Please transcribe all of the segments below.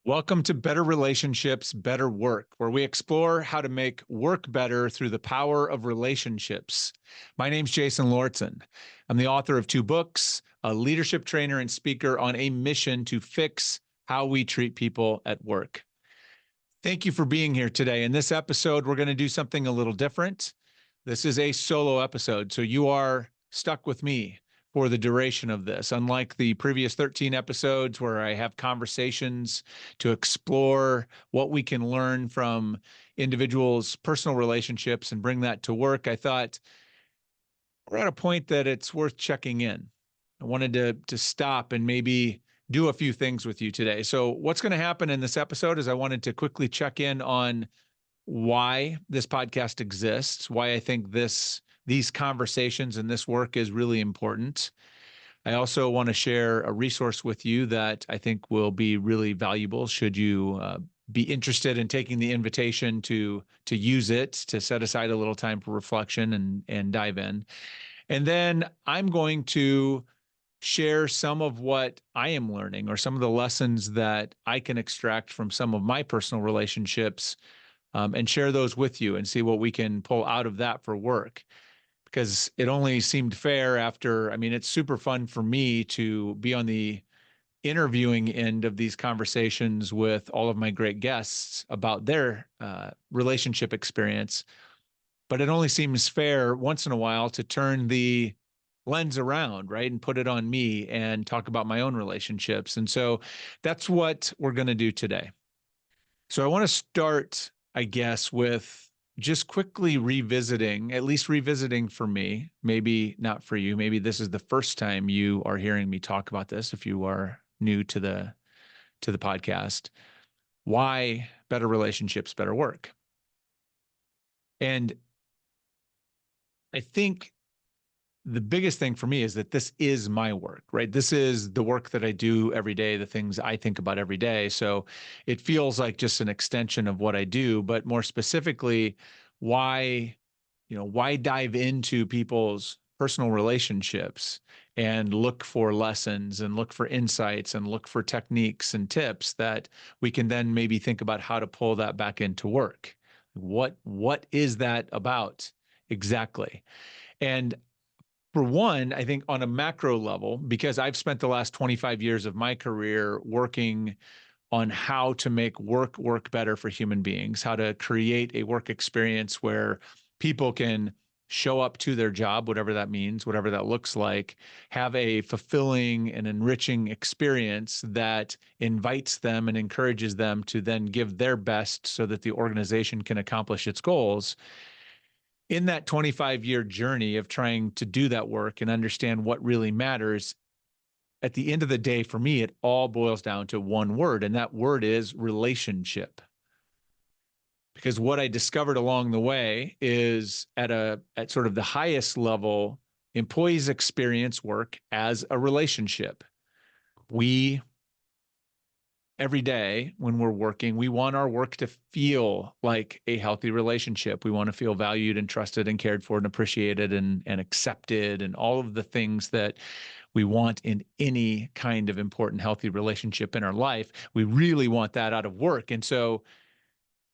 Welcome to Better Relationships, Better Work, where we explore how to make work better through the power of relationships. My name's Jason Lortzen. I'm the author of two books, a leadership trainer and speaker on a mission to fix how we treat people at work. Thank you for being here today. In this episode, we're going to do something a little different. This is a solo episode, so you are stuck with me for the duration of this. Unlike the previous 13 episodes where I have conversations to explore what we can learn from individuals' personal relationships and bring that to work, I thought we're at a point that it's worth checking in. I wanted to stop and maybe do a few things with you today. So what's going to happen in this episode is I wanted to quickly check in on why this podcast exists, why I think these conversations and this work is really important. I also want to share a resource with you that I think will be really valuable should you be interested in taking the invitation to use it, to set aside a little time for reflection and dive in. And then I'm going to share some of what I am learning or some of the lessons that I can extract from some of my personal relationships, and share those with you and see what we can pull out of that for work. Because it only seemed fair after, it's super fun for me to be on the interviewing end of these conversations with all of my great guests about their relationship experience. But it only seems fair once in a while to turn the lens around, right? And put it on me and talk about my own relationships. And so that's what we're going to do today. So I want to start, I guess, with just quickly revisiting, at least revisiting for me, maybe not for you. Maybe this is the first time you are hearing me talk about this if you are new to the podcast. Why better relationships, better work? And I think the biggest thing for me is that this is my work, right? This is the work that I do every day, the things I think about every day. So it feels like just an extension of what I do, but more specifically, why dive into people's personal relationships and look for lessons and look for insights and look for techniques and tips that we can then maybe think about how to pull that back into work. What is that about exactly? And for one, I think on a macro level, because I've spent the last 25 years of my career working on how to make work better for human beings, how to create a work experience where people can show up to their job, whatever that means, whatever that looks like, have a fulfilling and enriching experience that invites them and encourages them to then give their best so that the organization can accomplish its goals. In that 25-year journey of trying to do that work and understand what really matters, at the end of the day, for me, it all boils down to one word, and that word is relationship. Because what I discovered along the way is at sort of the highest level, employees experience work as a relationship. We every day when we're working, we want our work to feel like a healthy relationship. We want to feel valued and trusted and cared for and appreciated and accepted and all of the things that we want in any kind of important, healthy relationship in our life. We really want that out of work. And so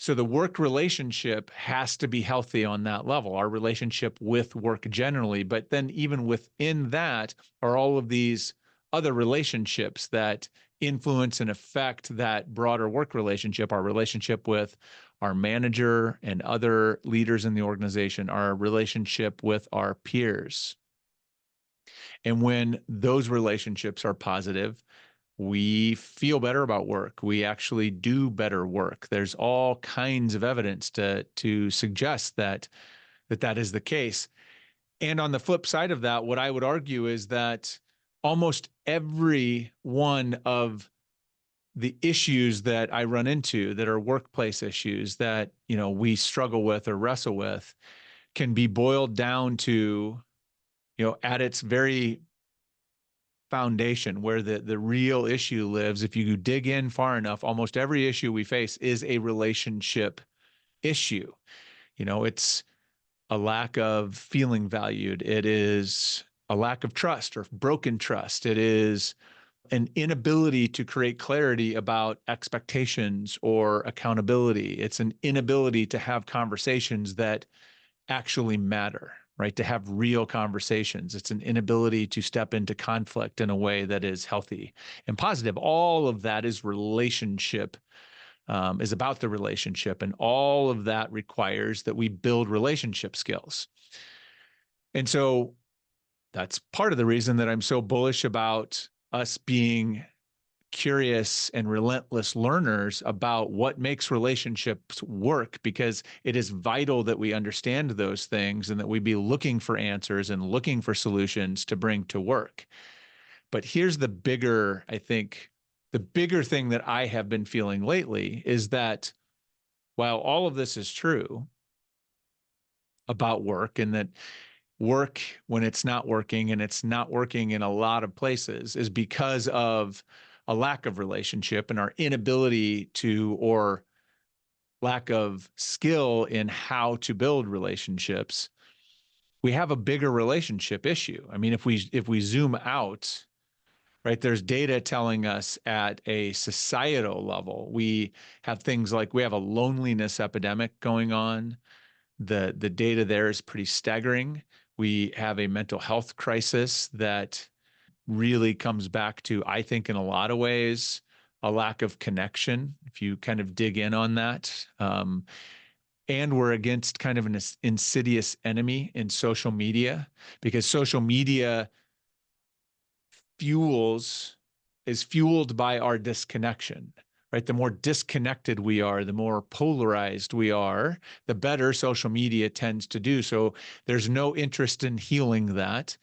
the work relationship has to be healthy on that level, our relationship with work generally. But then even within that are all of these other relationships that influence and affect that broader work relationship, our relationship with our manager and other leaders in the organization, our relationship with our peers. And when those relationships are positive, we feel better about work. We actually do better work. There's all kinds of evidence to suggest that is the case. And on the flip side of that, what I would argue is that almost every one of the issues that I run into that are workplace issues that, we struggle with or wrestle with can be boiled down to, at its very foundation where the real issue lives. If you dig in far enough, almost every issue we face is a relationship issue. It's a lack of feeling valued. It is a lack of trust or broken trust. It is an inability to create clarity about expectations or accountability. It's an inability to have conversations that actually matter, right? To have real conversations. It's an inability to step into conflict in a way that is healthy and positive. All of that is relationship, is about the relationship. And all of that requires that we build relationship skills. And so that's part of the reason that I'm so bullish about us being curious and relentless learners about what makes relationships work, because it is vital that we understand those things and that we be looking for answers and looking for solutions to bring to work. But here's the bigger, I think, the bigger thing that I have been feeling lately is that while all of this is true about work, and that work, when it's not working, and it's not working in a lot of places, is because of a lack of relationship and our inability to, or lack of skill in how to build relationships. We have a bigger relationship issue. I mean, if we zoom out, right, there's data telling us at a societal level, we have things like, we have a loneliness epidemic going on. The data there is pretty staggering. We have a mental health crisis that really comes back to, I think, in a lot of ways, a lack of connection, if you kind of dig in on that. And we're against kind of an insidious enemy in social media, because social media is fueled by our disconnection, right? The more disconnected we are, the more polarized we are, the better social media tends to do. So there's no interest in healing that.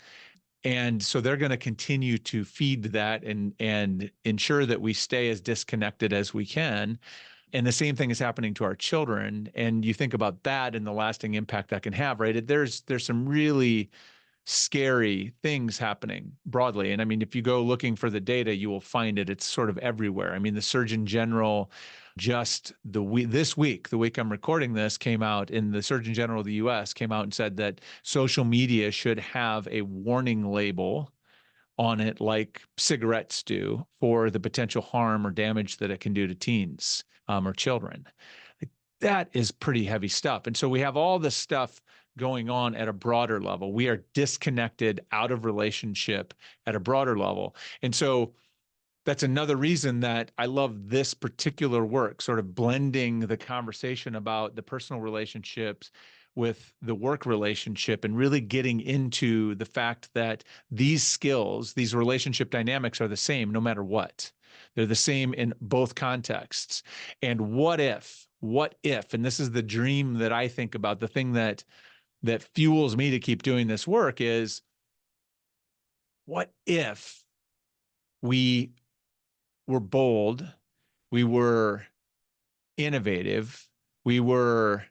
And so they're going to continue to feed that and ensure that we stay as disconnected as we can. And the same thing is happening to our children. And you think about that and the lasting impact that can have, right? There's some really scary things happening broadly. And I mean, if you go looking for the data, you will find it. It's sort of everywhere. I mean, the Surgeon General just this week, the week I'm recording this, came out, in the Surgeon General of the US came out and said that social media should have a warning label on it, like cigarettes do, for the potential harm or damage that it can do to teens, or children. Like, that is pretty heavy stuff. And so we have all this stuff going on at a broader level. We are disconnected, out of relationship at a broader level. And so that's another reason that I love this particular work, sort of blending the conversation about the personal relationships with the work relationship, and really getting into the fact that these skills, these relationship dynamics, are the same no matter what. They're the same in both contexts. And what if, and this is the dream that I think about, the thing that fuels me to keep doing this work is, what if we were bold, we were innovative, we were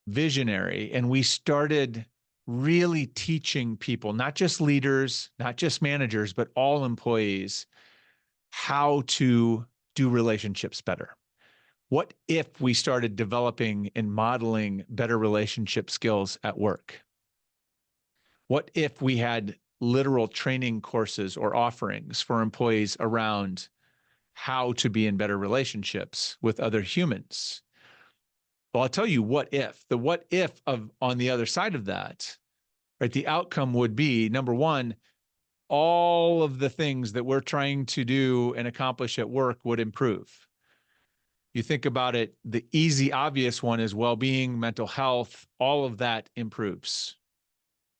visionary, and we started really teaching people, not just leaders, not just managers, but all employees, how to do relationships better? What if we started developing and modeling better relationship skills at work? What if we had literal training courses or offerings for employees around how to be in better relationships with other humans? Well, I'll tell you what if. The what if of on the other side of that, right? The outcome would be, number one, all of the things that we're trying to do and accomplish at work would improve. You think about it, the easy, obvious one is well-being, mental health, all of that improves.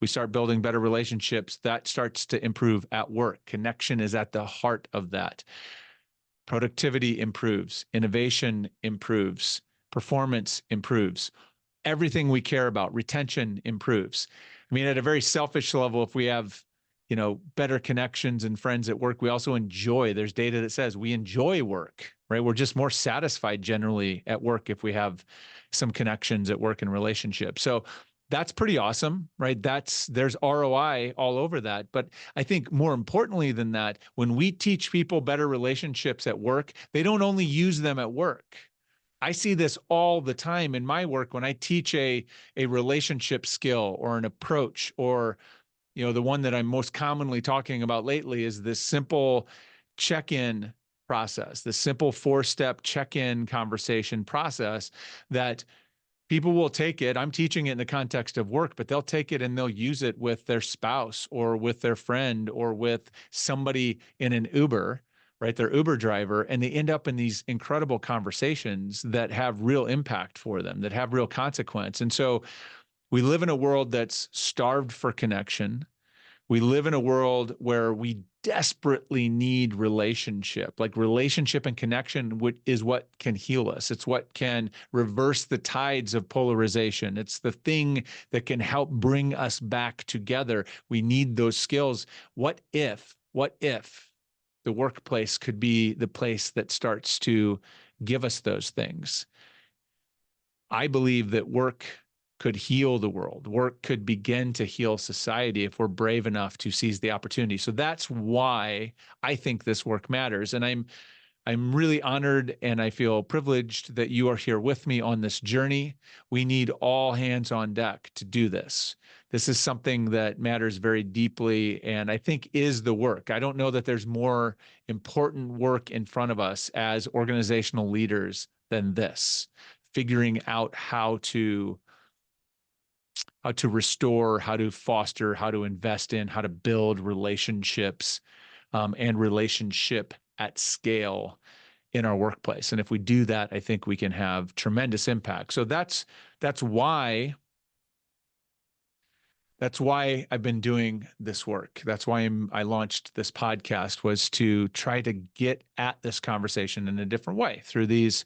We start building better relationships, that starts to improve at work. Connection is at the heart of that. Productivity improves, innovation improves, performance improves. Everything we care about, retention improves. I mean, at a very selfish level, if we have, better connections and friends at work, we also enjoy, there's data that says we enjoy work, right? We're just more satisfied generally at work if we have some connections at work and relationships. So that's pretty awesome, right? There's ROI all over that. But I think more importantly than that, when we teach people better relationships at work, they don't only use them at work. I see this all the time in my work when I teach a relationship skill or an approach, or the one that I'm most commonly talking about lately is this simple check-in process, the simple 4-step check-in conversation process that people will take it. I'm teaching it in the context of work, but they'll take it and they'll use it with their spouse or with their friend or with somebody in an Uber, right? Their Uber driver, and they end up in these incredible conversations that have real impact for them, that have real consequence. And so we live in a world that's starved for connection. We live in a world where we desperately need relationship. Like relationship and connection is what can heal us. It's what can reverse the tides of polarization. It's the thing that can help bring us back together. We need those skills. What if the workplace could be the place that starts to give us those things? I believe that work could heal the world. Work could begin to heal society if we're brave enough to seize the opportunity. So that's why I think this work matters. And I'm really honored and I feel privileged that you are here with me on this journey. We need all hands on deck to do this. This is something that matters very deeply and I think is the work. I don't know that there's more important work in front of us as organizational leaders than this, figuring out how to restore, how to foster, how to invest in, how to build relationships and relationship at scale in our workplace. And if we do that, I think we can have tremendous impact. So that's why I've been doing this work. That's why I launched this podcast, was to try to get at this conversation in a different way through these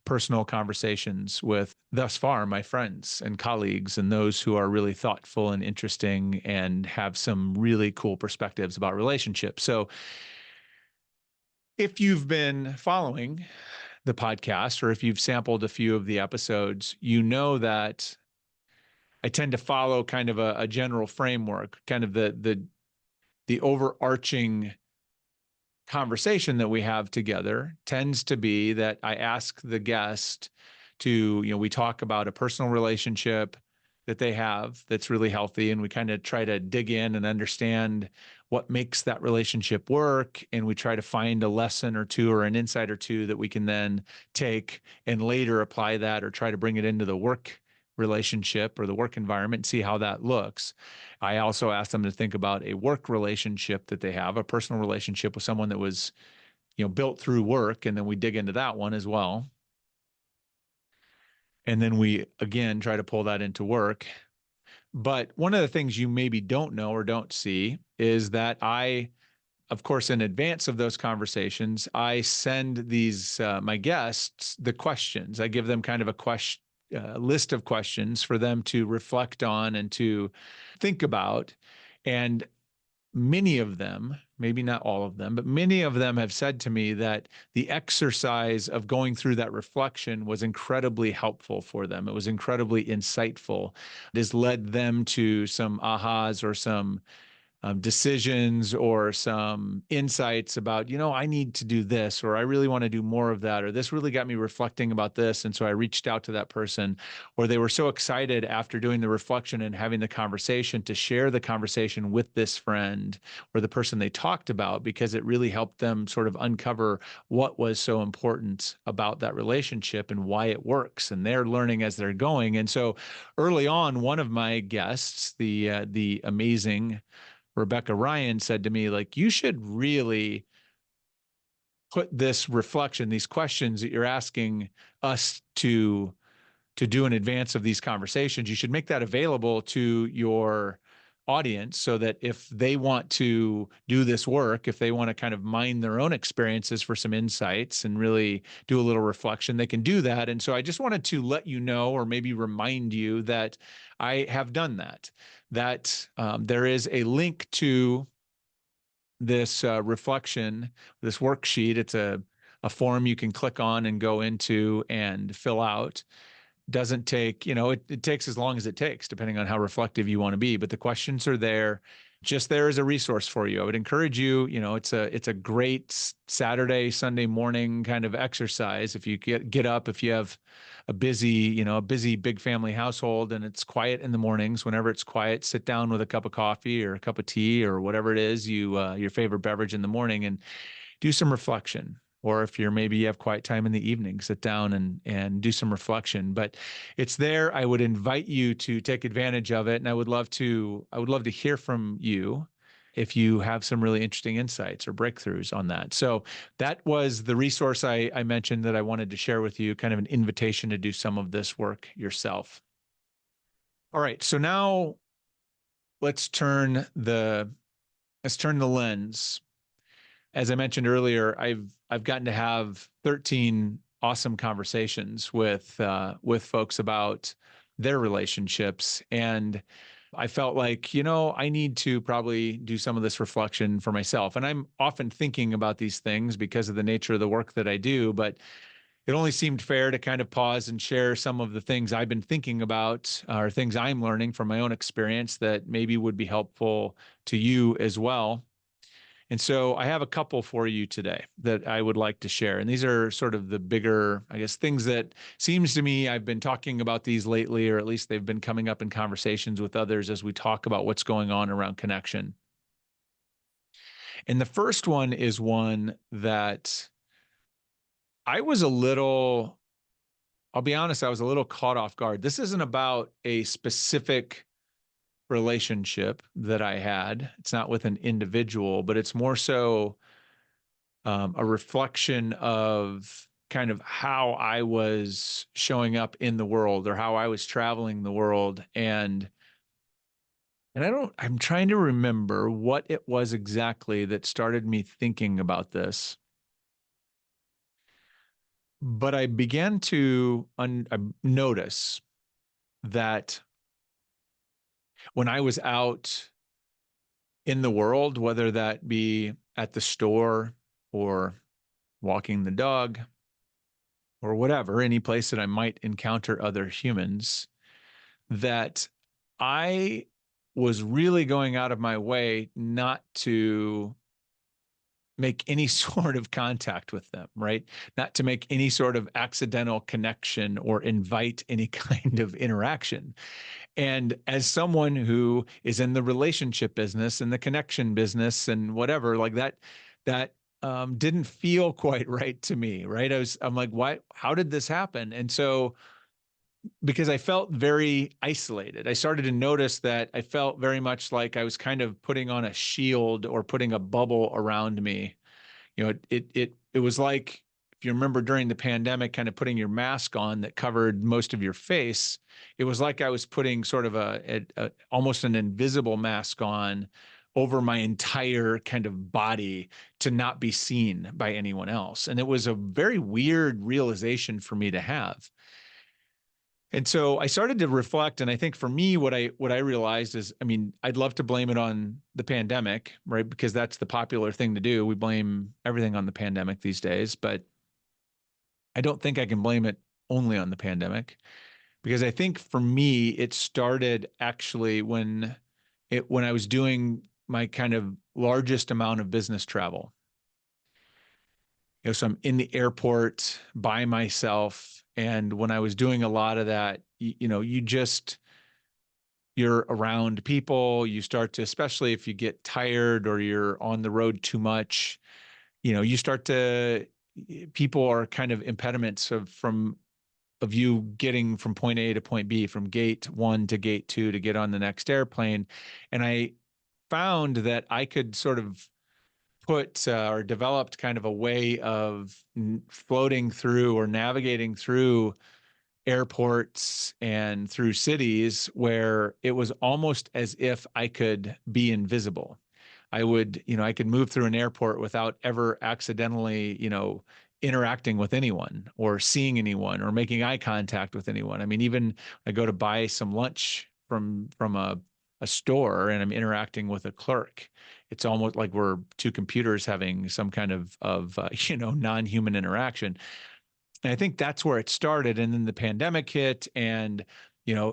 personal conversations with, thus far, my friends and colleagues and those who are really thoughtful and interesting and have some really cool perspectives about relationships. So if you've been following the podcast or if you've sampled a few of the episodes, you know that I tend to follow kind of a general framework, kind of the overarching conversation that we have together tends to be that I ask the guest to, we talk about a personal relationship that they have that's really healthy, and we kind of try to dig in and understand what makes that relationship work, and we try to find a lesson or two or an insight or two that we can then take and later apply that or try to bring it into the work relationship or the work environment and see how that looks. I also ask them to think about a work relationship that they have, a personal relationship with someone that was, built through work, and then we dig into that one as well. And then we, again, try to pull that into work. But one of the things you maybe don't know or don't see is that of course, in advance of those conversations, I send these, my guests, the questions. I give them kind of a list of questions for them to reflect on and to think about. And many of them, maybe not all of them, but many of them have said to me that the exercise of going through that reflection was incredibly helpful for them. It was incredibly insightful. It has led them to some ahas or some decisions or some insights about, I need to do this, or I really want to do more of that, or this really got me reflecting about this. And so I reached out to that person, or they were so excited after doing the reflection and having the conversation to share the conversation with this friend or the person they talked about, because it really helped them sort of uncover what was so important about that relationship and why it works. And they're learning as they're going. And so early on, one of my guests, the amazing Rebecca Ryan, said to me, like, you should really put this reflection, these questions that you're asking us to do in advance of these conversations, you should make that available to your audience so that if they want to do this work, if they want to kind of mine their own experiences for some insights and really do a little reflection, they can do that. And so I just wanted to let you know, or maybe remind you, that I have done that, there is a link to this reflection, this worksheet. It's a form you can click on and go into and fill out. Doesn't take, it takes as long as it takes, depending on how reflective you want to be. But the questions are there, just there as a resource for you. I would encourage you, it's a great Saturday, Sunday morning kind of exercise. If you get up, if you have a busy big family household and it's quiet in the mornings, whenever it's quiet, sit down with a cup of coffee or a cup of tea or whatever it is your favorite beverage in the morning, and do some reflection. Or if maybe you have quiet time in the evening, sit down and do some reflection. But it's there. I would invite you to take advantage of it. And I would love to hear from you if you have some really interesting insights or breakthroughs on that. So that was the resource I mentioned that I wanted to share with you, kind of an invitation to do some of this work yourself. All right. So now let's turn the lens. As I mentioned earlier, I've gotten to have 13 awesome conversations with folks about their relationships, and I felt like, I need to probably do some of this reflection for myself. And I'm often thinking about these things because of the nature of the work that I do, but it only seemed fair to kind of pause and share some of the things I've been thinking about or things I'm learning from my own experience that maybe would be helpful to you as well. And so I have a couple for you today that I would like to share. And these are sort of the bigger, I guess, things that seems to me I've been talking about these lately, or at least they've been coming up in conversations with others as we talk about what's going on around connection. And the first one is one that I'll be honest, I was a little caught off guard. This isn't about a specific relationship that I had. It's not with an individual, but it's more so a reflection of kind of how I was showing up in the world or how I was traveling the world. And I'm trying to remember what it was exactly that started me thinking about this. But I began to notice that when I was out in the world, whether that be at the store or walking the dog or whatever, any place that I might encounter other humans, that I was really going out of my way not to make any sort of contact with them, right? Not to make any sort of accidental connection or invite any kind of interaction. And as someone who is in the relationship business and the connection business and whatever, like that didn't feel quite right to me, right? I'm like, why, how did this happen? And so, because I felt very isolated, I started to notice that I felt very much like I was kind of putting on a shield or putting a bubble around me. It was like, if you remember during the pandemic, kind of putting your mask on that covered most of your face. It was like I was putting sort of a almost an invisible mask on over my entire kind of body to not be seen by anyone else. And it was a very weird realization for me to have. And so I started to reflect, and I think for me, what I realized is, I mean, I'd love to blame it on the pandemic, right? Because that's the popular thing to do. We blame everything on the pandemic these days, but I don't think I can blame it only on the pandemic, because I think for me, it started actually when I was doing my kind of largest amount of business travel. So I'm in the airport by myself. And when I was doing a lot of that, you're around people, you start to, especially if you get tired or you're on the road too much, you start to, people are kind of impediments of you getting from point A to point B, from gate one to gate two to get on the next airplane. And I found that I could sort of put or developed kind of a way of floating through or navigating through airports and through cities where it was almost as if I could be invisible. I could move through an airport without ever accidentally, interacting with anyone or seeing anyone or making eye contact with anyone. I mean, even I go to buy some lunch from a store and I'm interacting with a clerk. It's almost like we're two computers having some kind of non-human interaction. And I think that's where it started. And then the pandemic hit and,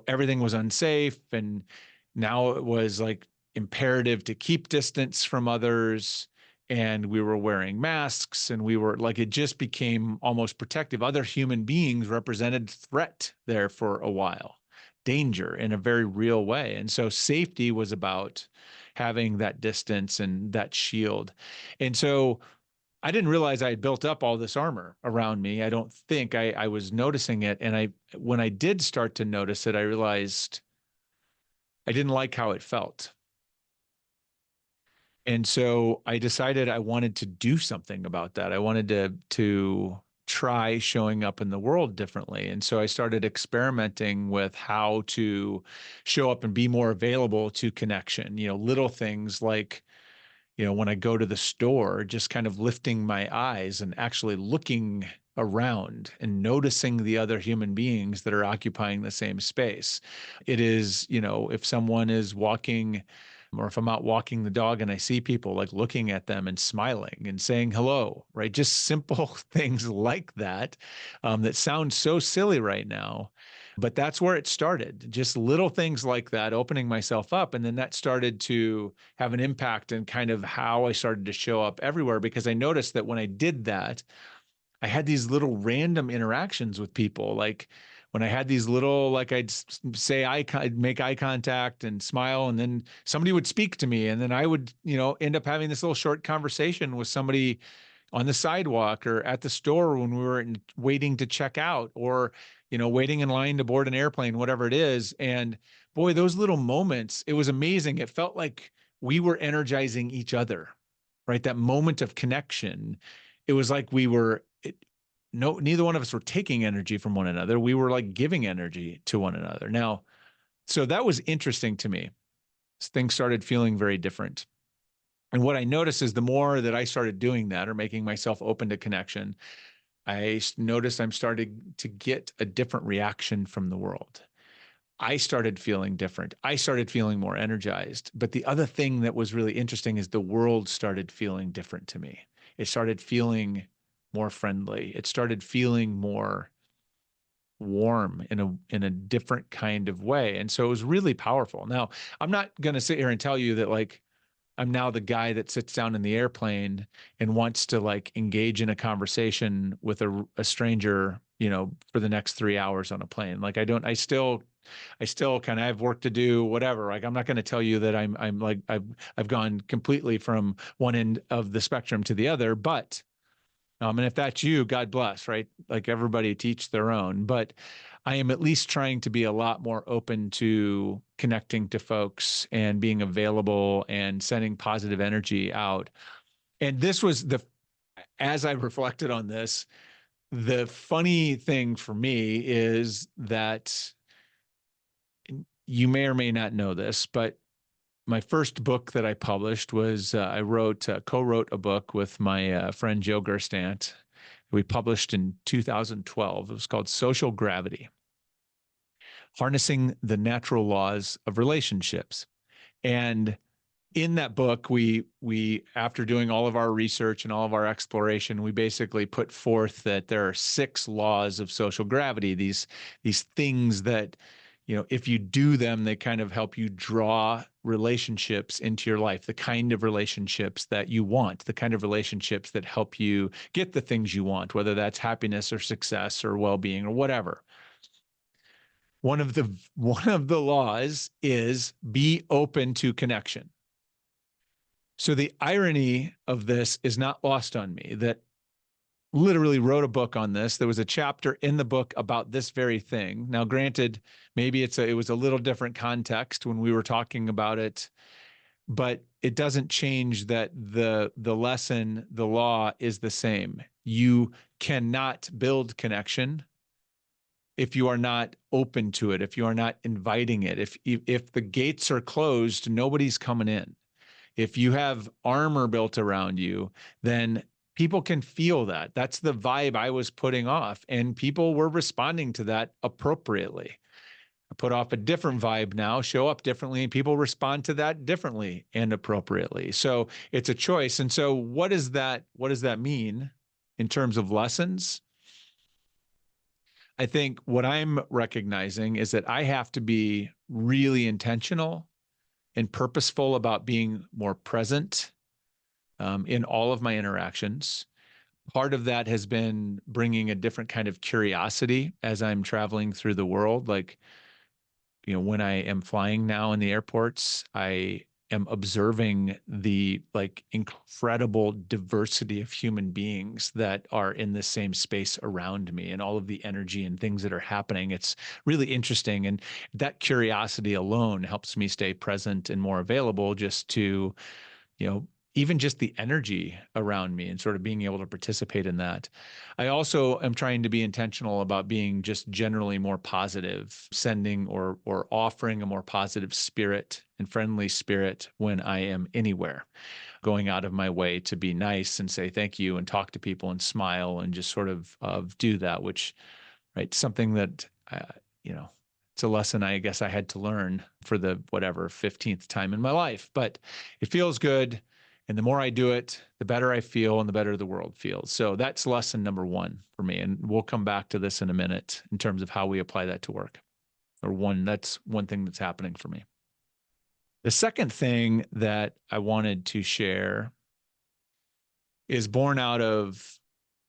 everything was unsafe. And now it was like imperative to keep distance from others. And we were wearing masks and we were like, it just became almost protective. Other human beings represented threat there for a while, danger in a very real way. And so safety was about having that distance and that shield. And so I didn't realize I had built up all this armor around me. I don't think I was noticing it. And when I did start to notice it, I realized I didn't like how it felt. And so I decided I wanted to do something about that. I wanted to try showing up in the world differently. And so I started experimenting with how to show up and be more available to connection. Little things like, when I go to the store, just kind of lifting my eyes and actually looking around and noticing the other human beings that are occupying the same space. It is, if someone is walking, or if I'm out walking the dog and I see people, like looking at them and smiling and saying hello, right? Just simple things like that, that sound so silly right now. But that's where it started. Just little things like that, opening myself up. And then that started to have an impact in kind of how I started to show up everywhere, because I noticed that when I did that, I had these little random interactions with people. Like when I had these little, like I'd make eye contact and smile, and then somebody would speak to me, and then I would, end up having this little short conversation with somebody on the sidewalk or at the store when we were waiting to check out, or, waiting in line to board an airplane, whatever it is. And boy, those little moments, it was amazing. It felt like we were energizing each other, right? That moment of connection. It was like no, neither one of us were taking energy from one another. We were like giving energy to one another. Now, so that was interesting to me. Things started feeling very different. And what I noticed is the more that I started doing that or making myself open to connection, I noticed I'm starting to get a different reaction from the world. I started feeling different. I started feeling more energized. But the other thing that was really interesting is the world started feeling different to me. It started feeling more friendly. It started feeling more warm in a different kind of way. And so it was really powerful. Now, I'm not going to sit here and tell you that like I'm now the guy that sits down in the airplane and wants to like engage in a conversation with a stranger, for the next 3 hours on a plane. Like I still kind of have work to do, whatever. Like I'm not going to tell you that I'm like I've gone completely from one end of the spectrum to the other, but and if that's you, God bless, right? Like everybody teach their own, but I am at least trying to be a lot more open to connecting to folks and being available and sending positive energy out. And this was as I reflected on this, the funny thing for me is that you may or may not know this, but my first book that I published was I co-wrote a book with my friend Joe Gerstant. We published in 2012. It was called Social Gravity: Harnessing the Natural Laws of Relationships. And in that book, we after doing all of our research and all of our exploration, we basically put forth that there are 6 laws of social gravity. These things that, if you do them, they kind of help you draw relationships into your life, the kind of relationships that you want, the kind of relationships that help you get the things you want, whether that's happiness or success or well-being or whatever. One of the laws is be open to connection. So the irony of this is not lost on me, that literally wrote a book on this. There was a chapter in the book about this very thing. Now, granted, maybe it was a little different context when we were talking about it, but it doesn't change that the lesson, the law is the same. You cannot build connection if you are not open to it, if you are not inviting it. If the gates are closed, nobody's coming in. If you have armor built around you, then people can feel that. That's the vibe I was putting off, and people were responding to that appropriately. I put off a different vibe now, show up differently, and people respond to that differently and appropriately. So it's a choice. And so what does that mean in terms of lessons? I think what I'm recognizing is that I have to be really intentional and purposeful about being more present in all of my interactions. Part of that has been bringing a different kind of curiosity as I'm traveling through the world. Like, when I am flying now in the airports, I am observing the like incredible diversity of human beings that are in the same space around me and all of the energy and things that are happening. It's really interesting. And that curiosity alone helps me stay present and more available just to, even just the energy around me and sort of being able to participate in that. I also am trying to be intentional about being just generally more positive, sending or offering a more positive spirit and friendly spirit when I am anywhere, going out of my way to be nice and say thank you and talk to people and smile and just sort of do that, which, right, something that, you know, it's a lesson I guess I had to learn for the whatever 15th time in my life, but it feels good. And the more I do it, the better I feel and the better the world feels. So that's lesson number one for me. And we'll come back to this in a minute in terms of how we apply that to work. That's one thing that's happening for me. The second thing that I wanted to share is born out of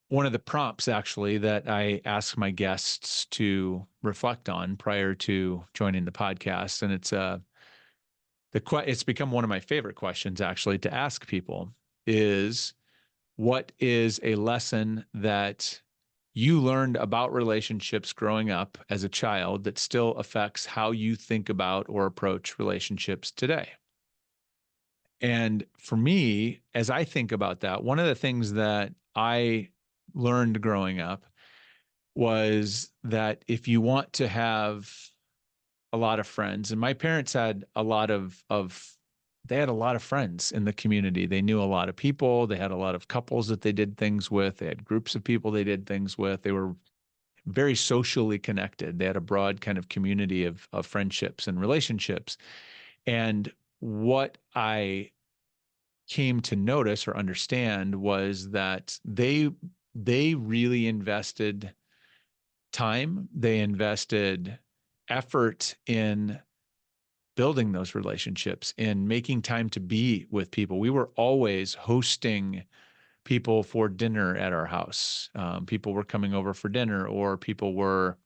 one of the prompts actually that I ask my guests to reflect on prior to joining the podcast. And it's become one of my favorite questions actually to ask people is, what is a lesson that you learned about relationships growing up as a child that still affects how you think about or approach relationships today? And for me, as I think about that, one of the things that I learned growing up was that if you want to have a lot of friends, and my parents had a lot of they had a lot of friends in the community. They knew a lot of people. They had a lot of couples that they did things with. They had groups of people they did things with. They were very socially connected. They had a broad kind of community of friendships and relationships. And what I came to notice or understand was that they really invested time, they invested effort in building those relationships, in making time to be with people. We were always hosting people for dinner at our house. People were coming over for dinner, or people were,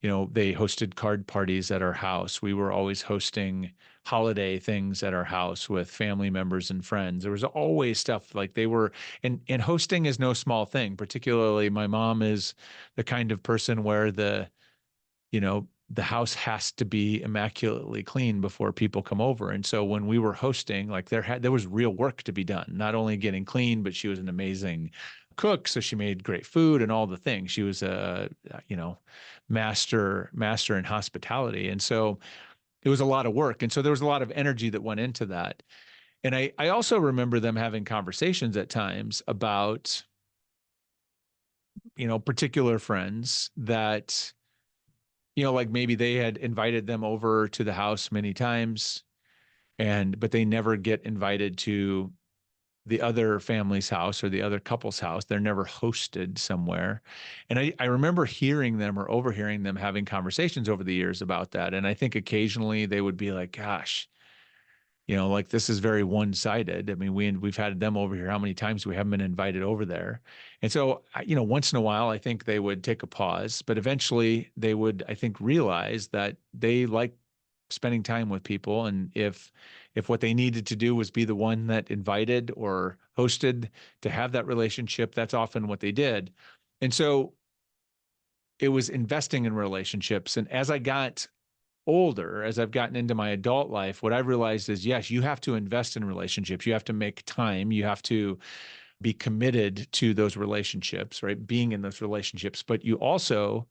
they hosted card parties at our house. We were always hosting holiday things at our house with family members and friends. There was always stuff like they were, and hosting is no small thing. Particularly my mom is the kind of person where the house has to be immaculately clean before people come over. And so when we were hosting, like there was real work to be done, not only getting clean, but she was an amazing cook. So she made great food and all the things. She was a, master in hospitality. And so it was a lot of work. And so there was a lot of energy that went into that. And I also remember them having conversations at times about, particular friends that, like maybe they had invited them over to the house many times, but they never get invited to the other family's house or the other couple's house. They're never hosted somewhere. And I remember hearing them or overhearing them having conversations over the years about that. And I think occasionally they would be like, gosh, like this is very one-sided. I mean, we've had them over here. How many times we haven't been invited over there? And so, once in a while, I think they would take a pause, but eventually they would, I think, realize that they like spending time with people. And if what they needed to do was be the one that invited or hosted to have that relationship, that's often what they did. And so it was investing in relationships. And as I got older, as I've gotten into my adult life, what I've realized is, yes, you have to invest in relationships. You have to make time. You have to be committed to those relationships, right? Being in those relationships. But you also,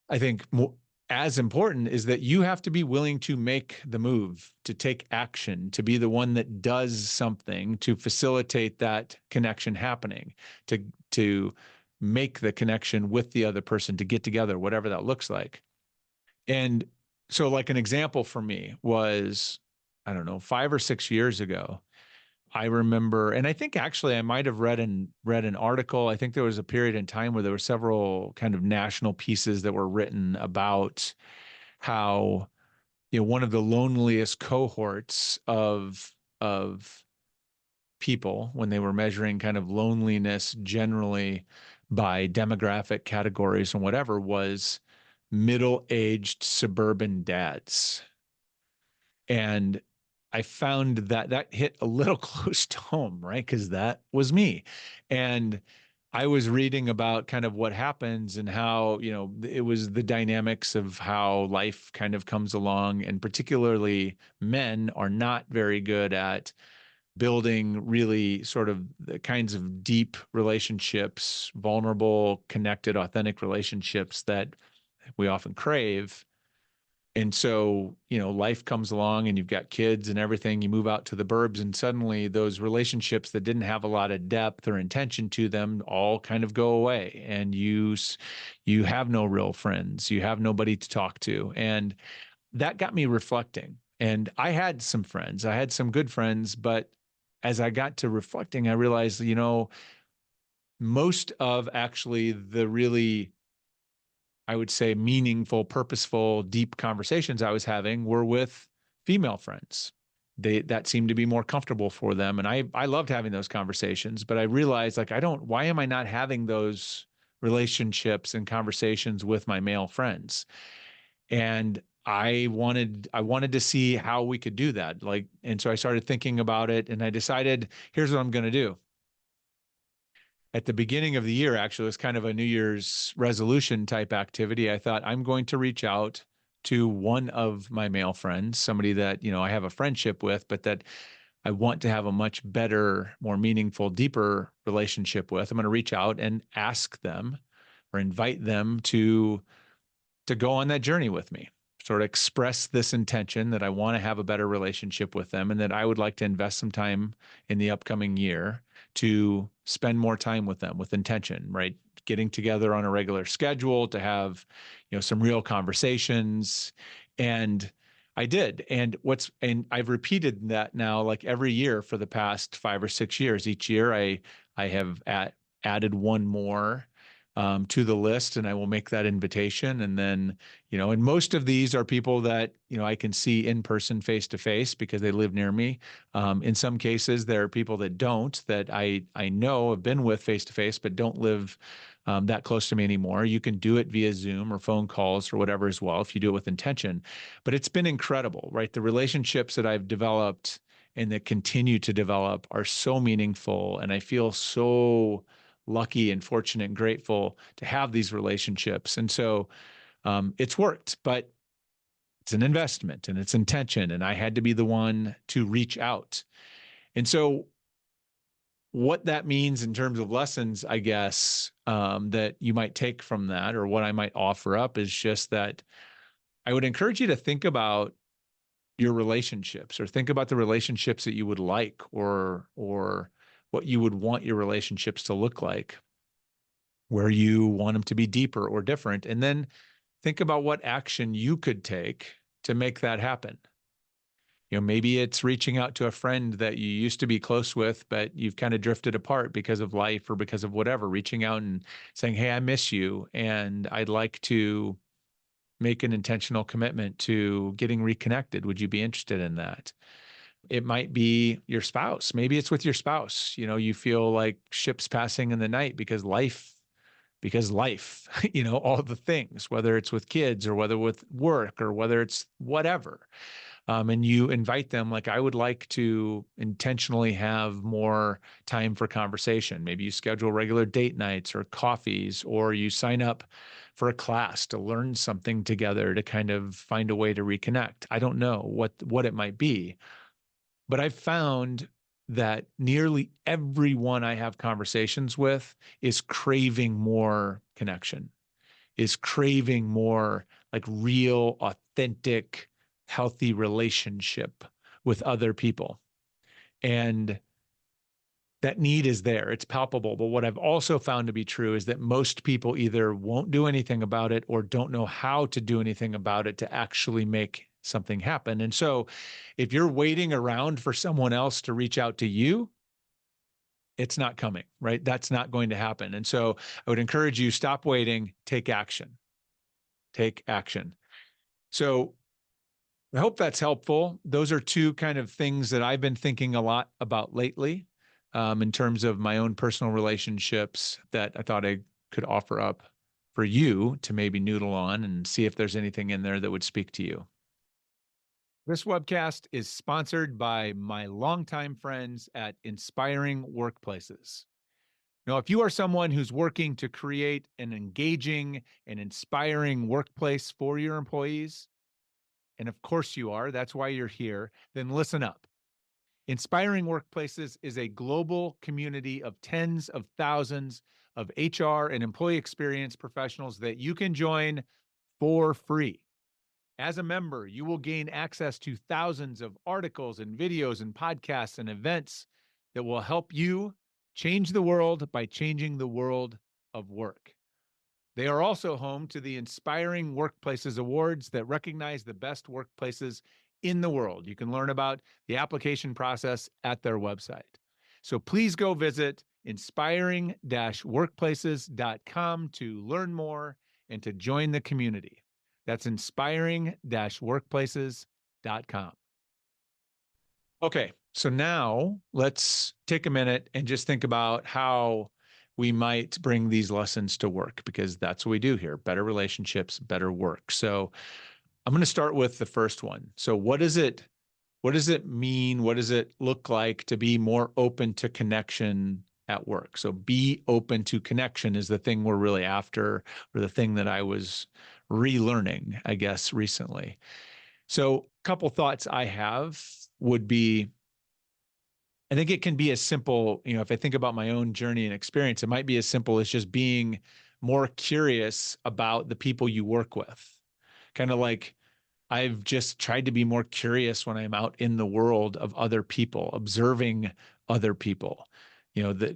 I think, as important is that you have to be willing to make the move, to take action, to be the one that does something to facilitate that connection happening, to make the connection with the other person, to get together, whatever that looks like. And so like an example for me was, I don't know, 5 or 6 years ago, I remember, and I think actually I might have read an article. I think there was a period in time where there were several kind of national pieces that were written about how, one of the loneliest cohorts of people when they were measuring kind of loneliness generally by demographic categories and whatever was middle-aged suburban dads. And I found that that hit a little close to home, right? Because that was me. And I was reading about kind of what happens and how, it was the dynamics of how life kind of comes along. And particularly men are not very good at building really sort of the kinds of deep relationships, vulnerable, connected, authentic relationships that we often crave. And so, life comes along and you've got kids and everything. You move out to the burbs, and suddenly those relationships that didn't have a lot of depth or intention to them all kind of go away. And you have no real friends. You have nobody to talk to. And that got me reflecting. And I had some friends. I had some good friends, but as I got to reflecting, I realized, most of actually the really, I would say, meaningful, purposeful, deep conversations I was having were with female friends. That seemed to be more comfortable for them. And I loved having those conversations, but I realized, like, why am I not having those relationships and conversations with my male friends? And I wanted to see how we could do that. Like, and so I started thinking about it, and I decided, here's what I'm going to do. At the beginning of the year, actually, it was kind of a New Year's resolution type activity. I thought, I'm going to reach out to one of my male friends, somebody that, I have a friendship with, but that I want to have a much better, more meaningful, deeper relationship with. I'm going to reach out and ask them or invite them to go on that journey with me, sort of express this intention that I want to have a better relationship with them, and that I would like to invest some time in the upcoming year to spend more time with them with intention, right? Getting together on a regular schedule to have, some real conversations. And I did. And I've repeated that now like every year for the past 5 or 6 years. Each year I have added one more to the list, and I will make that invitation. And then, and most of these are people that, I can see in person, face to face, because they live near me. In some cases, there are people that don't, that I know have been with face to face, but don't live that close to me anymore. You can do it via Zoom or phone calls or whatever as well, if you do it with intention. But it's been incredible, right? The relationships that I've developed and that continue to develop are so meaningful. And I feel so lucky and fortunate and grateful to have these relationships. And so it's worked, but it's an investment and it's intention. And I had to be the one to reach out. And so what that means in terms of lessons, I guess, that you might take from that, or what I might offer up, is just that I would encourage you to think about your relationships, or think about the relationships that you would like, or what you would want your relationships to look like, where you want them to be deeper or different. And then think about what action you could take to make that happen. Maybe it's reaching out to a friend that you used to be close with, but you've kind of drifted apart because of life or because of whatever, reaching out and saying, hey, I miss you, and I'd like to make an intentional commitment to getting reconnected. Would you be interested in that? It might be your spouse. Maybe it's with your spouse. You feel like ships passing in the night because life, all the things, whether it's with kids or whether with work or whether it's whatever. And you invite them, like, I would like to intentionally have more time for conversation. Maybe you schedule regular date nights or coffees, or you sign up for a class to learn something together to kind of find a way to reconnect. I don't know what it might be, but I've found that nearly everyone I have conversations with is craving more connection, is craving more like real, authentic, healthy relationship with other people. And that need is there, it's palpable. But what I've also found to be true is that most people either won't do anything about it or don't know how to do anything about it to actually make something happen. And so if you're waiting around for someone else to reach out to you, it's not coming, right? That's not going to happen. And so I would encourage you, stop waiting, take action. Take action. So I hope that's helpful. Those are two kind of things that I've been thinking a lot about lately, in terms of my own personal relationships, that I thought I could offer up for you to maybe noodle on and see if there's anything in there that would speak to you. This webcast is sponsored by my longtime friends at Inspiring Workplaces. Now, if you are someone who's working to create an engaging and inspiring workplace for your employees, and of course you are, that's why you're here, then listen up. Inspiring Workplaces is a global community of tens of thousands of HR and employee experience professionals that you can join for free. As a member, you will gain access to thousands of articles and videos and podcasts and events that will help you change the world by changing the world of work. They are also home to the Inspiring Workplaces Awards that recognize the best workplaces in the world. You can learn about the application process at their website. So please go visit inspiring-workplaces.com to learn more and to join the community. That's inspiring-workplaces.com. Okay, so now let's take a minute and just think about how we might bring these lessons to work, because that's what we do here: better relationships, better work. So I'm going to start with the first one. So what does it mean? What does it look like to be more open to connection at work? So be open to connection is the thing we're really after, or the thing that I was relearning, I guess, recently. So a couple thoughts I have would be, I think it can be as simple, if I think about my own journey and experience, it might be as simple as just being more curious about the people you work with. Kind of like, I've just tried to be more curious when I'm out in the world of other people, observing other people,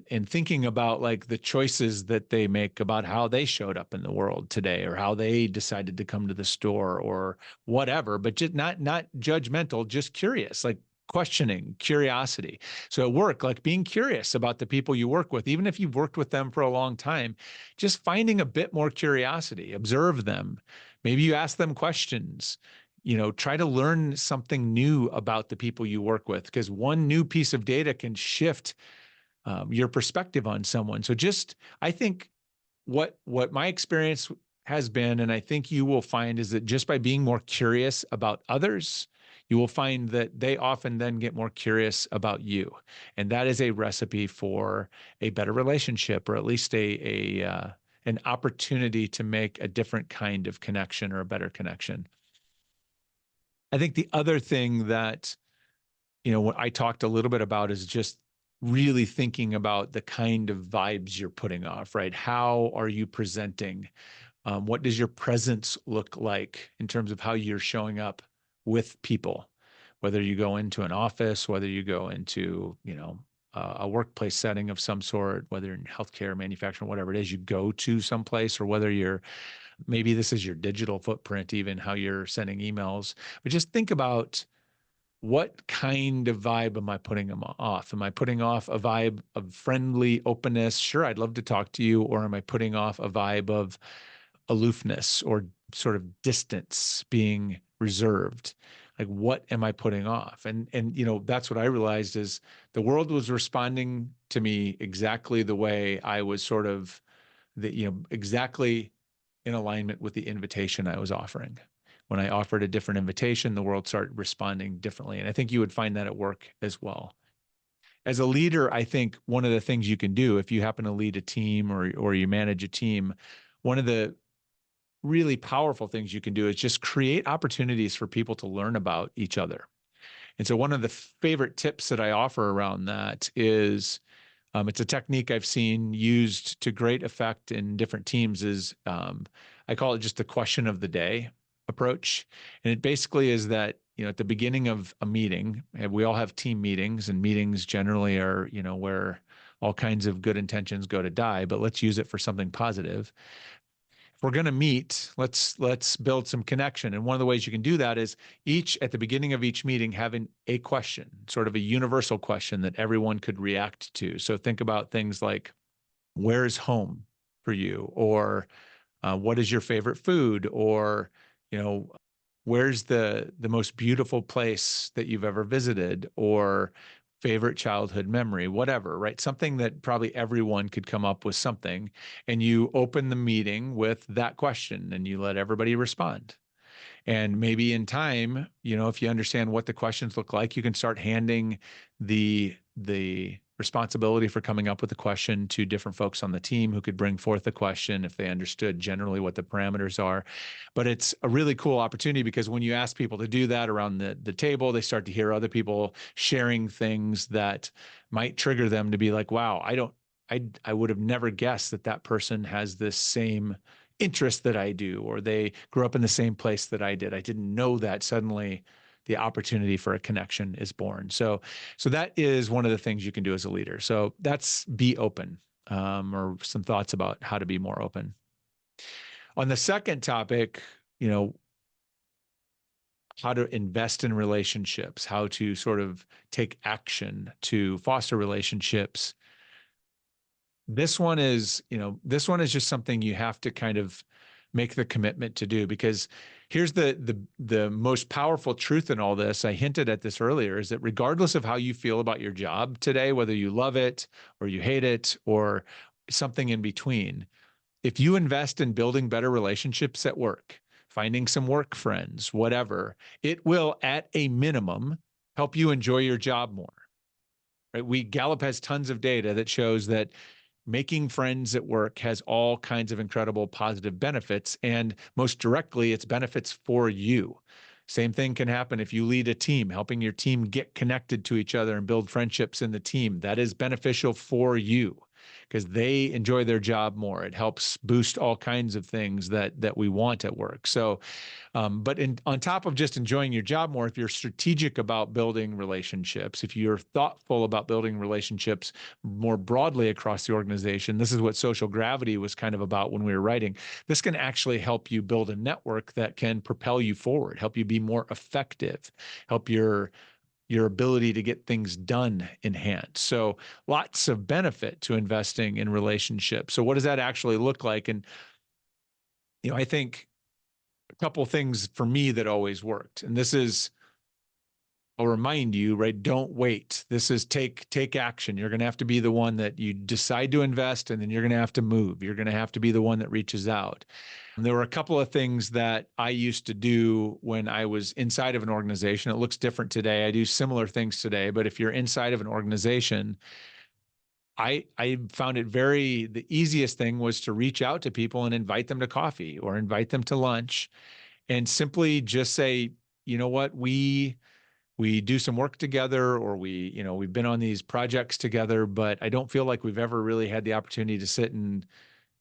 and thinking about like the choices that they make about how they showed up in the world today, or how they decided to come to the store or whatever, but just not judgmental, just curious, like questioning, curiosity. So at work, like being curious about the people you work with, even if you've worked with them for a long time, just finding a bit more curiosity, observe them. Maybe you ask them questions, try to learn something new about the people you work with, because one new piece of data can shift your perspective on someone. So I think what my experience has been, and I think you will find, is that just by being more curious about others, you will find that they often then get more curious about you. And that is a recipe for a better relationship, or at least an opportunity to make a different kind of connection, or a better connection. I think the other thing that, what I talked a little bit about is just really thinking about the kind of vibes you're putting off, right? How are you presenting? What does your presence look like in terms of how you're showing up with people? Whether you go into an office, whether you go into, a workplace setting of some sort, whether in healthcare, manufacturing, whatever it is, you go to someplace, or whether maybe this is your digital footprint, even how you're sending emails. But just think about, what kind of vibe am I putting them off? Am I putting off a vibe of friendly openness? Sure, I'd love to talk to you. Or am I putting off a vibe of aloofness, or sort of distance, being reserved? Like, what am I putting off? And that's what I realized, is the world was responding to me exactly the way I was sort of exactly in alignment with the invitation I was offering. When I offered a different invitation, the world started responding differently. And I think you would find that at work as well. As a leader, I think one of the things you can do, if you happen to lead a team, or you manage a team, one of the really powerful things you can do is just create opportunities for people to learn about each other. And so one of the favorite tips that I offer around that is, it's a technique I've seen used to great effect in different teams, is I call it just the question of the day approach. And it basically is that, at the beginning of a meeting, and we all have team meetings, and meetings generally are, where all kinds of good intentions go to die, but let's use it for something positive. If we're going to meet, let's build some connection. And one of the ways you can do that is at the beginning of each meeting, having a question, sort of a universal question that everyone could react to. So think about things like, where's home for you? Or what is your favorite food? Or, where's the most beautiful place that you've ever visited? Or favorite childhood memory, whatever, right? Something that probably everyone could come up with something. And you open the meeting with that question, and you let everybody respond. And maybe in time, if you understand what the questions look like, you can start handing the responsibility for coming up with a question to different folks on the team who could bring forth the question if they understood generally what the parameters are. But it's a really cool opportunity because when you ask people to do that around the table, they start to hear other people sharing things that might trigger them to be like, wow, I would have never guessed that that person has this same interest that I do, or they grew up in the same place that I did. I didn't know that. Suddenly the opportunity for a connection is born. So that is one of the things you can do as a leader. So that's be open, or some thoughts about how to be more open. On the second topic, how to invest in relationships, how to sort of take action to foster relationships. This one is just something you have to kind of make the commitment to do, because here's the most powerful truth in all this. I hinted at this earlier, is that regardless of how you feel about your job today, whether you love it or you hate it or something in between, if you invest in building better relationships at work, finding some work friends, whatever, it will at a minimum help you enjoy your job more. Right? Gallup has tons of data that shows that making friends at work has all kinds of incredible positive benefits, and most directly, it's benefits for you. Same thing can happen if you lead a team, helping your team get connected to each other and build friendships in the team. That is beneficial for you because they enjoy their job more. It helps boost all kinds of things that we want at work. So, but on top of just enjoying your job more, if you're strategic about building relationships, if you're thoughtful about building relationships more broadly across the organization, this is what Social Gravity was kind of about when we were writing. This can actually help you build a network that can propel you forward, help you be more effective, help your ability to get things done enhanced. So lots of benefit to investing in relationships. So what does that actually look like? And, I think a couple of things for me that always worked. And this is, I'll remind you, right? Don't wait. This is take action. You're going to have to be the one that you decide to invest, and then you're going to have to move. You're going to have to be the one that reaches out. And there were a couple of things that I used to do when I was inside of an organization. It looks different today. I do similar things today, but if you're inside of an organization, I found it the easiest thing was to reach out to people and invite them to coffee or invite them to lunch and simply just say, you know what, we do some work together, or we've been on these projects together, but I don't feel like we've ever really had the opportunity to sit and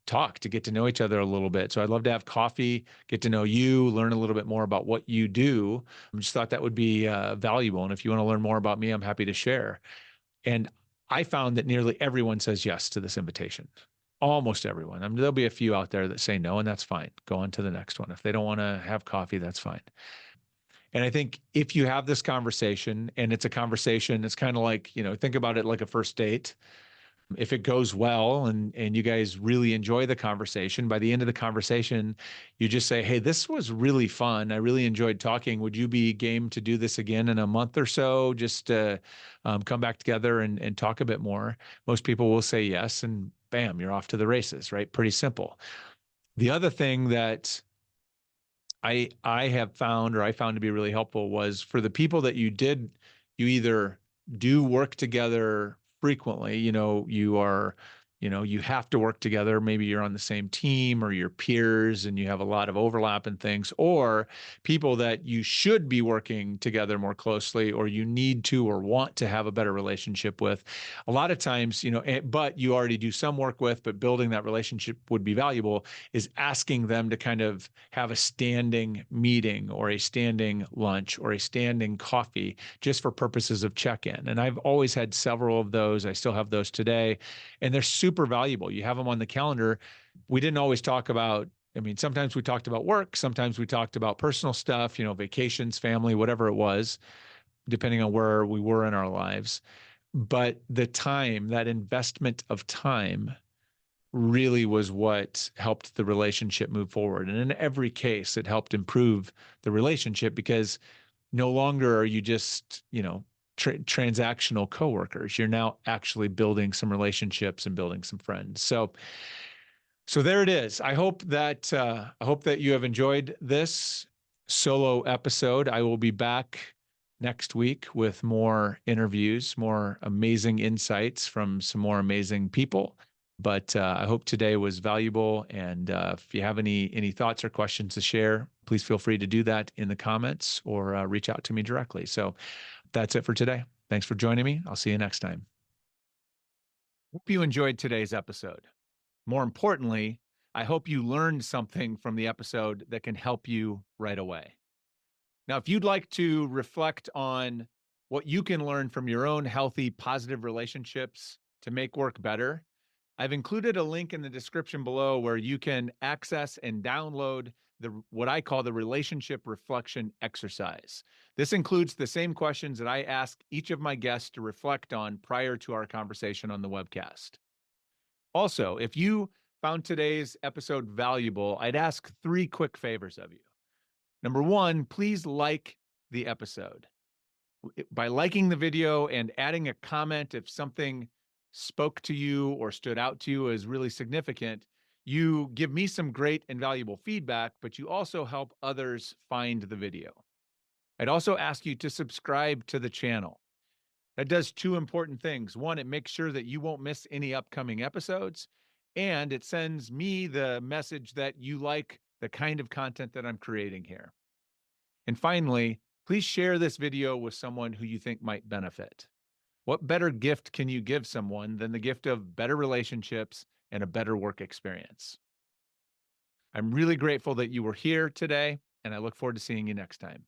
talk, to get to know each other a little bit. So I'd love to have coffee, get to know you, learn a little bit more about what you do. I just thought that would be valuable. And if you want to learn more about me, I'm happy to share. And I found that nearly everyone says yes to this invitation. Almost everyone. I mean, there'll be a few out there that say no, and that's fine. Go on to the next one. If they don't want to have coffee, that's fine. And I think if you have this conversation, and it's a conversation, it's kind of like, think about it like a first date. If it goes well and you guys really enjoy the conversation, by the end of the conversation, you just say, hey, this was really fun. I really enjoyed talking. Would you be game to do this again in a month or so? Just to come back together and talk a bit more. Most people will say yes, and bam, you're off to the races, right? Pretty simple. The other thing that I have found, or I found to be really helpful, was for the people that you either do work together frequently, you have to work together. Maybe you're on the same team or you're peers and you have a lot of overlap in things, or people that you should be working together more closely, or you need to or want to have a better relationship with. A lot of times, but you already do some work with, but building that relationship would be valuable, is asking them to kind of have a standing meeting or a standing lunch or a standing coffee just for purposes of check-in. And I've always had several of those. I still have those today, and they're super valuable. You have them on the calendar. We didn't always talk about, sometimes we talked about work, sometimes we talked about personal stuff, vacations, family, whatever it was, depending on where we were in our lives. But the time, that investment of time, really was what helped the relationship move forward. And in every case, it helped improve the relationship, because no longer are you just, transactional coworkers. You're now actually building some relationships and building some friends. So there it is. I hope that you have enjoyed this. solo episode. I will be back next week with more interviews, more amazing insights from some more amazing people. But I hope today was valuable. And if you have any thoughts or questions to share, please feel free to do that in the comments or reach out to me directly. So that's it for today. Thanks for joining me. I'll see you next time. Hope you enjoyed today's episode. More importantly, I hope you learned something from the episode that can help you right away. Now, if you'd like to reflect on what you can learn from your own healthy, positive relationships to make work better, I've included a link in the description below where you can access and download what I call the relationship reflection exercise. This includes the same questions that I ask each of my guests to reflect on prior to our conversation on the webcast. Also, if you found today's episode valuable, I'd ask 3 quick favors of you. Number 1, please like the episode. By liking the video and adding a comment if something spoke to you or stood out to you as really significant, you give me some great and valuable feedback, but you also help others find the video. I'd also ask you to subscribe to the channel. That does 2 important things. 1, it makes sure that you won't miss any upcoming episodes, and it sends me the message that you like the kind of content that I'm creating here. And finally, please share this video with someone who you think might benefit. What better gift can you give someone than the gift of better relationships and a better work experience? I'm really grateful that you were here today, and I look forward to seeing you next time.